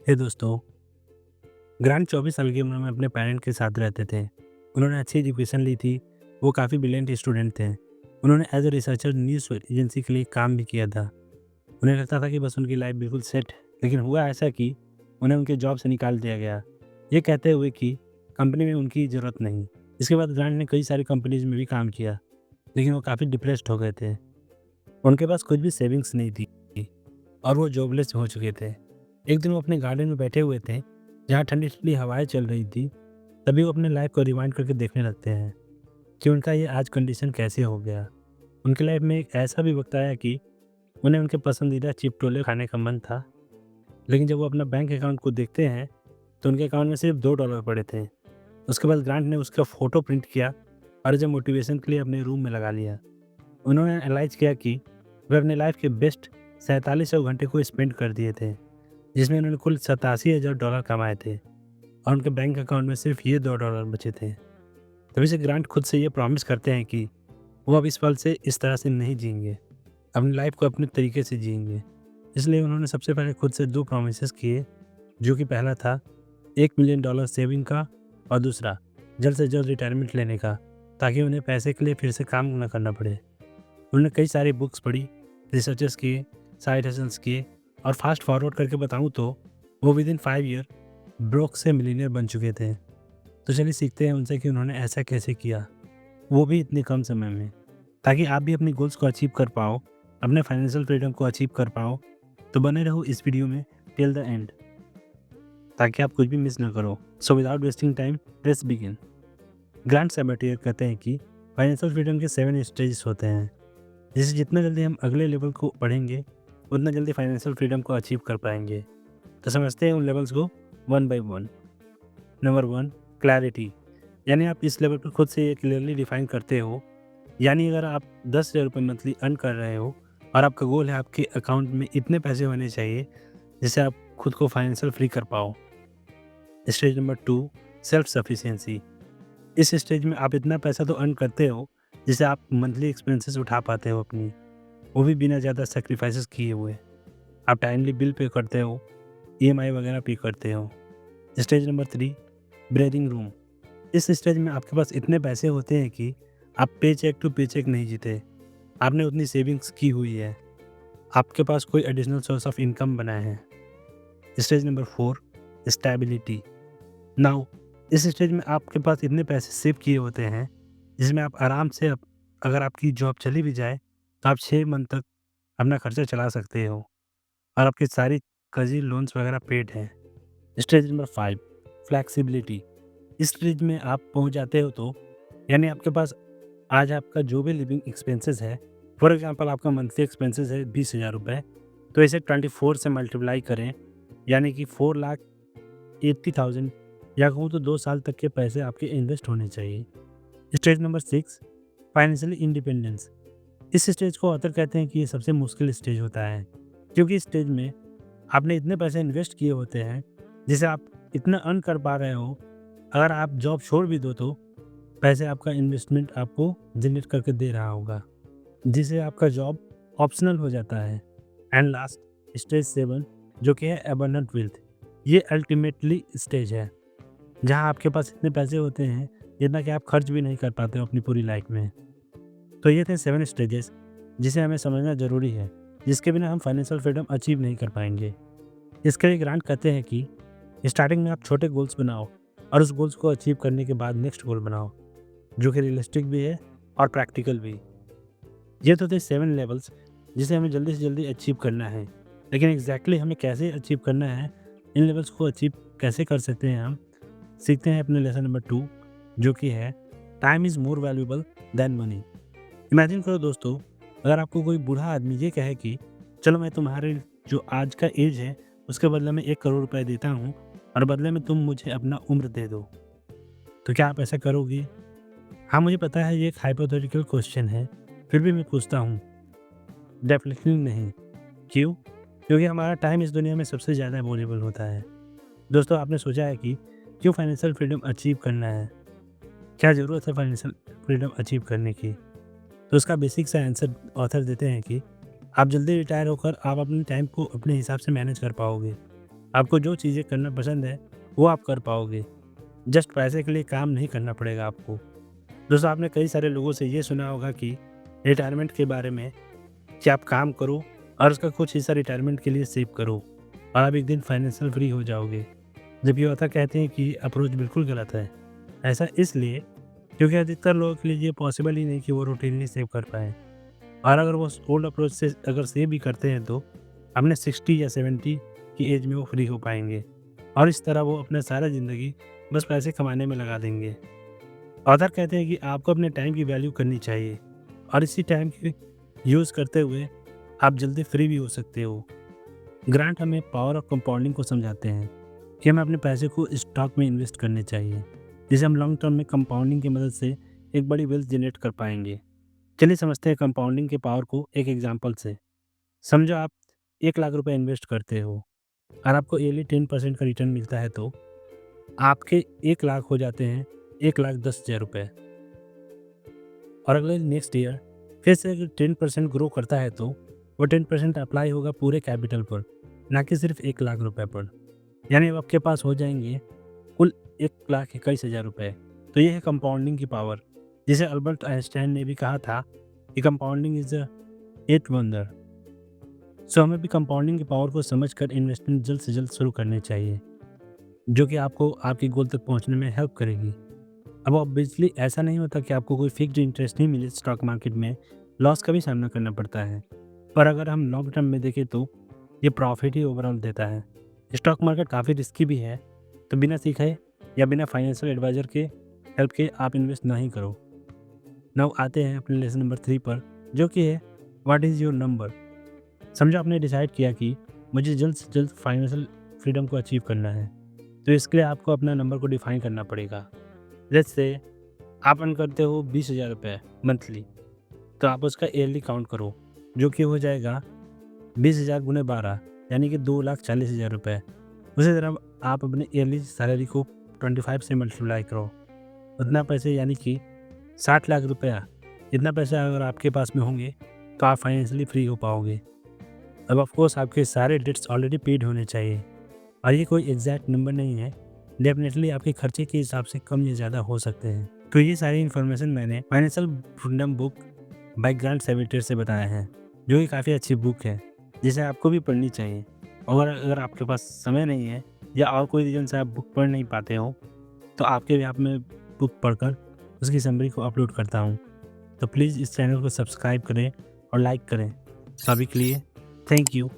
हे दोस्तों, ग्रांट 24 साल की उम्र में अपने पेरेंट के साथ रहते थे। उन्होंने अच्छी एजुकेशन ली थी। वो काफ़ी ब्रिलियंट स्टूडेंट थे। उन्होंने as a researcher news agency के लिए काम भी किया था। उन्हें लगता था कि बस उनकी लाइफ बिल्कुल सेट, लेकिन हुआ ऐसा कि उन्हें उनके जॉब से निकाल दिया गया, ये कहते हुए कि कंपनी में उनकी ज़रूरत नहीं। इसके बाद ग्रांट ने कई सारी कंपनीज में भी काम किया, लेकिन वो काफ़ी डिप्रेस्ड हो गए थे। उनके पास कुछ भी सेविंग्स नहीं थी और वो जॉबलेस हो चुके थे। एक दिन वो अपने गार्डन में बैठे हुए थे, जहाँ ठंडी ठंडी हवाएं चल रही थी। तभी वो अपने लाइफ को रिवाइंड करके देखने लगते हैं कि उनका ये आज कंडीशन कैसे हो गया। उनकी लाइफ में एक ऐसा भी वक्त आया कि उन्हें उनके पसंदीदा चिप-टोले खाने का मन था, लेकिन जब वो अपना बैंक अकाउंट को देखते हैं, तो उनके अकाउंट में सिर्फ $2 पड़े थे। उसके बाद ग्रांट ने उसका फ़ोटो प्रिंट किया और उसे मोटिवेशन के लिए अपने रूम में लगा लिया। उन्होंने एनालाइज़ किया कि वे अपने लाइफ के बेस्ट 4700 घंटे को स्पेंड कर दिए थे, जिसमें उन्होंने कुल $87,000 कमाए थे और उनके बैंक अकाउंट में सिर्फ ये $2 बचे थे। तभी से ग्रांट खुद से ये प्रॉमिस करते हैं कि वो अब इस पल से इस तरह से नहीं जिएंगे, अपनी लाइफ को अपने तरीके से जिएंगे। इसलिए उन्होंने सबसे पहले खुद से 2 प्रॉमिसेस किए, जो कि पहला था $1 मिलियन सेविंग का और दूसरा जल्द से जल्द रिटायरमेंट लेने का, ताकि उन्हें पैसे के लिए फिर से काम न करना पड़े। उन्होंने कई सारी बुक्स पढ़ी, रिसर्चेस किए, साइड हसल्स किए और फास्ट फॉरवर्ड करके बताऊँ तो वो विदिन 5 ईयर ब्रोक से मिलियनियर बन चुके थे। तो चलिए सीखते हैं उनसे कि उन्होंने ऐसा कैसे किया, वो भी इतने कम समय में, ताकि आप भी अपनी गोल्स को अचीव कर पाओ, अपने फाइनेंशियल फ्रीडम को अचीव कर पाओ। तो बने रहो इस वीडियो में टिल द एंड, ताकि आप कुछ भी मिस ना करो। So without wasting time, let's begin. Grant Sabatier कहते हैं कि फाइनेंशियल फ्रीडम के 7 स्टेजेस होते हैं, जिससे जितना जल्दी हम अगले लेवल को पढ़ेंगे, उतना जल्दी फाइनेंशियल फ्रीडम को अचीव कर पाएंगे। तो समझते हैं उन लेवल्स को one by one. Number 1, clarity, यानी आप इस लेवल पर खुद से ये क्लियरली डिफाइन करते हो। यानी अगर आप 10,000 रुपये मंथली अर्न कर रहे हो और आपका गोल है आपके अकाउंट में इतने पैसे होने चाहिए जिससे आप खुद को फाइनेंशियल फ्री कर पाओ। Stage number 2, self sufficiency. इस स्टेज में आप इतना पैसा तो अर्न करते हो जिससे आप मंथली एक्सपेंसेस उठा पाते हो अपनी, वो भी बिना ज़्यादा सेक्रीफाइसेस किए हुए। आप टाइमली बिल पे करते हो, ईएमआई वगैरह पे करते हो। Stage number 3, breathing room. इस स्टेज में आपके पास इतने पैसे होते हैं कि आप पे चेक टू पे चेक नहीं जीते। आपने उतनी सेविंग्स की हुई है, आपके पास कोई एडिशनल सोर्स ऑफ इनकम बना है। Stage number 4, stability. नाउ इस स्टेज में आपके पास इतने पैसे सेव किए होते हैं जिसमें आप आराम से अगर आपकी जॉब चली भी जाए तो आप 6 मंथ तक अपना खर्चा चला सकते हो और आपकी सारी कर्जे लोन्स वगैरह पेड हैं। Stage number 5, flexibility. इस स्टेज में आप पहुंच जाते हो तो यानी आपके पास आज आपका जो भी लिविंग एक्सपेंसेस है, फॉर एग्जांपल आपका मंथली एक्सपेंसेस है 20,000 रुपये, तो इसे 24 से मल्टीप्लाई करें, यानी कि 4,80,000, या कहूँ तो 2 साल तक के पैसे आपके इन्वेस्ट होने चाहिए। Stage number 6, financially independence. इस स्टेज को ऑथर कहते हैं कि ये सबसे मुश्किल स्टेज होता है, क्योंकि इस स्टेज में आपने इतने पैसे इन्वेस्ट किए होते हैं जिसे आप इतना अर्न कर पा रहे हो, अगर आप जॉब छोड़ भी दो तो पैसे आपका इन्वेस्टमेंट आपको जनरेट करके दे रहा होगा, जिससे आपका जॉब ऑप्शनल हो जाता है। एंड लास्ट स्टेज 7, जो कि है अबंडेंट वेल्थ। ये अल्टीमेटली स्टेज है जहां आपके पास इतने पैसे होते हैं जितना कि आप खर्च भी नहीं कर पाते हो अपनी पूरी लाइफ में। तो ये थे 7 स्टेजेस जिसे हमें समझना ज़रूरी है, जिसके बिना हम फाइनेंशियल फ्रीडम अचीव नहीं कर पाएंगे। इसके लिए ग्रांट कहते हैं कि स्टार्टिंग में आप छोटे गोल्स बनाओ और उस गोल्स को अचीव करने के बाद नेक्स्ट गोल बनाओ, जो कि रियलिस्टिक भी है और प्रैक्टिकल भी। ये तो थे 7 लेवल्स जिसे हमें जल्दी से जल्दी अचीव करना है, लेकिन एग्जैक्टली हमें कैसे अचीव करना है, इन लेवल्स को अचीव कैसे कर सकते हैं, हम सीखते हैं अपने लेसन नंबर 2, जो कि है time is more valuable than money. Imagine करो दोस्तों, अगर आपको कोई बूढ़ा आदमी ये कहे कि चलो मैं तुम्हारे जो आज का एज है उसके बदले में 1 करोड़ रुपए देता हूँ और बदले में तुम मुझे अपना उम्र दे दो, तो क्या आप ऐसा करोगे? हाँ, मुझे पता है ये एक हाइपोथेटिकल क्वेश्चन है, फिर भी मैं पूछता हूँ, डेफिनेटली नहीं। क्यों? क्योंकि हमारा टाइम इस दुनिया में सबसे ज़्यादा वैल्यूएबल होता है। दोस्तों, आपने सोचा है कि क्यों फाइनेंशियल फ्रीडम अचीव करना है? क्या ज़रूरत है फाइनेंशियल फ्रीडम अचीव करने की? तो उसका बेसिक सा आंसर ऑथर देते हैं कि आप जल्दी रिटायर होकर आप अपने टाइम को अपने हिसाब से मैनेज कर पाओगे। आपको जो चीज़ें करना पसंद है वो आप कर पाओगे। जस्ट पैसे के लिए काम नहीं करना पड़ेगा आपको। दोस्तों, आपने कई सारे लोगों से ये सुना होगा कि रिटायरमेंट के बारे में कि आप काम करो और उसका कुछ हिस्सा रिटायरमेंट के लिए सेव करो और आप एक दिन फाइनेंशियल फ्री हो जाओगे। जब ये होता कहते हैं कि अप्रोच बिल्कुल गलत है। ऐसा इसलिए क्योंकि अधिकतर लोगों के लिए ये पॉसिबल ही नहीं कि वो रूटीनली सेव कर पाएँ। और अगर वो ओल्ड अप्रोच से अगर सेव भी करते हैं तो अपने 60 या 70 की एज में वो फ्री हो पाएँगे और इस तरह वो अपना सारा ज़िंदगी बस पैसे कमाने में लगा देंगे। ऑथर कहते हैं कि आपको अपने टाइम की वैल्यू करनी चाहिए और इसी टाइम की यूज़ करते हुए आप जल्दी फ्री भी हो सकते हो। ग्रांट हमें पावर ऑफ कंपाउंडिंग को समझाते हैं कि हमें अपने पैसे को स्टॉक में इन्वेस्ट करने चाहिए, जिसे हम लॉन्ग टर्म में कंपाउंडिंग की मदद से एक बड़ी वेल्थ जनरेट कर पाएंगे। चलिए समझते हैं कंपाउंडिंग के पावर को एक एग्जांपल से। समझो आप 1 लाख रुपए इन्वेस्ट करते हो और आपको ईयरली 10% का रिटर्न मिलता है तो आपके 1 लाख हो जाते हैं 1,10,000 रुपये। और अगले नेक्स्ट ईयर फिर से अगर 10% ग्रो करता है तो वो 10% अप्लाई होगा पूरे कैपिटल पर, ना कि सिर्फ 1 लाख रुपए पर। यानी अब आपके पास हो जाएंगे कुल 1,21,000 रुपये। तो ये है कंपाउंडिंग की पावर, जिसे अल्बर्ट आइंस्टाइन ने भी कहा था कि compounding is the eight wonder. So हमें भी कंपाउंडिंग की पावर को समझकर इन्वेस्टमेंट जल्द से जल्द शुरू करनी चाहिए, जो कि आपको आपके गोल तक पहुंचने में हेल्प करेगी। अब ऑब्वियसली ऐसा नहीं होता कि आपको कोई फिक्स्ड इंटरेस्ट नहीं मिले, स्टॉक मार्केट में लॉस का भी सामना करना पड़ता है। पर अगर हम लॉन्ग टर्म में देखें तो ये प्रॉफिट ही ओवरऑल देता है। स्टॉक मार्केट काफ़ी रिस्की भी है, तो बिना सीखे या बिना फाइनेंशियल एडवाइज़र के हेल्प के आप इन्वेस्ट ना ही करो। नाउ आते हैं अपने लेसन नंबर 3 पर, जो कि है व्हाट इज़ योर नंबर। समझो आपने डिसाइड किया कि मुझे जल्द से जल्द फाइनेंशियल फ्रीडम को अचीव करना है, तो इसके लिए आपको अपना नंबर को डिफाइन करना पड़ेगा। लेट्स से आप अर्न करते हो 20,000 रुपये मंथली, तो आप उसका ईयरली काउंट करो, जो कि हो जाएगा 20,000 गुणे 12, यानी कि 2,40,000 रुपये। उसी तरह आप अपने ईयरली सैलरी को 25 से मल्टीप्लाई करो, उतना पैसे यानी कि 60 लाख रुपया। इतना पैसा अगर आपके पास में होंगे तो आप फाइनेंशियली फ्री हो पाओगे। अब ऑफ कोर्स आपके सारे डेट्स ऑलरेडी पेड होने चाहिए और ये कोई एग्जैक्ट नंबर नहीं है, डेफिनेटली आपके खर्चे के हिसाब से कम या ज़्यादा हो सकते हैं। तो ये सारी इन्फॉर्मेशन मैंने financial freedom book by Grant Sabatier से बताया है, जो कि काफ़ी अच्छी बुक है, जिसे आपको भी पढ़नी चाहिए। और अगर आपके पास समय नहीं है या और कोई रीज़न से आप बुक पढ़ नहीं पाते हो, तो आपके भी आप में बुक पढ़कर उसकी समरी को अपलोड करता हूँ। तो प्लीज़ इस चैनल को सब्सक्राइब करें और लाइक करें। सभी के लिए थैंक यू।